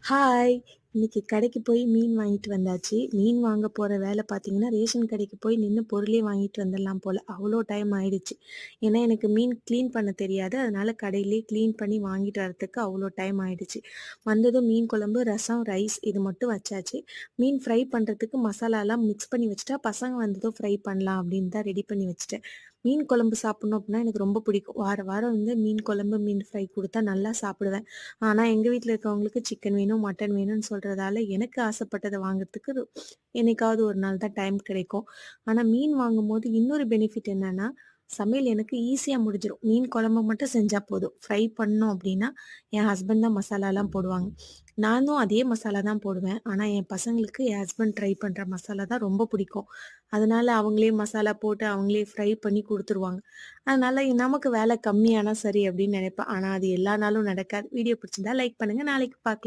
Hi! இன்னைக்கு கடைக்கு போய் மீன் வாங்கிட்டு வந்தாச்சு. மீன் வாங்க போற வேலை பார்த்தீங்கன்னா, ரேஷன் கடைக்கு போய் நின்னு பொருளே வாங்கிட்டு வந்துடலாம் போல. அவ்வளோ டைம் ஆயிடுச்சு. ஏன்னா, எனக்கு மீன் கிளீன் பண்ண தெரியாது. அதனால கடையிலேயே கிளீன் பண்ணி வாங்கிட்டு வரதுக்கு அவ்வளோ டைம் ஆயிடுச்சு. வந்ததும் மீன் குழம்பு, ரசம், ரைஸ் இது மட்டும் வச்சாச்சு. மீன் ஃப்ரை பண்றதுக்கு மசாலாலாம் மிக்ஸ் பண்ணி வச்சுட்டா, பசங்க வந்ததும் ஃப்ரை பண்ணலாம் அப்படின்னு தான் ரெடி பண்ணி வச்சுட்டேன். மீன் குழம்பு சாப்பிடணும் அப்படின்னா எனக்கு ரொம்ப பிடிக்கும். வாரம் வாரம் வந்து மீன் குழம்பு, மீன் ஃப்ரை குடுத்தா நல்லா சாப்பிடுவேன். ஆனா, எங்க வீட்ல இருக்கவங்களுக்கு சிக்கன் வேணும், மட்டன் வேணும்னு சொல்றதால, எனக்கு ஆசைப்பட்டத வாங்குறதுக்கு என்னைக்காவது ஒரு நாள் தான் டைம் கிடைக்கும். ஆனா, மீன் வாங்கும்போது இன்னொரு பெனிஃபிட் என்னன்னா, சமையல் எனக்கு ஈஸியா முடிஞ்சிரும். மீன் குழம்பு மட்டும் செஞ்சா போதும். ஃப்ரை பண்ணோம் அப்டின்னா, என் ஹஸ்பண்ட் தான் மசாலாலாம் போடுவாங்க. நானும் அதே மசாலா தான் போடுவேன். ஆனா, என் பசங்களுக்கு என் ஹஸ்பண்ட் ட்ரை பண்ற மசாலா தான் ரொம்ப பிடிக்கும். அதனால அவங்களே மசாலா போட்டு, அவங்களே ஃப்ரை பண்ணி குடுத்துருவாங்க. அதனால நமக்கு வேலை கம்மியானா சரி அப்படின்னு நினைப்பேன். ஆனா அது எல்லா நாளும் நடக்காது. வீடியோ பிடிச்சிருந்தா லைக் பண்ணுங்க. நாளைக்கு பார்க்கலாம்.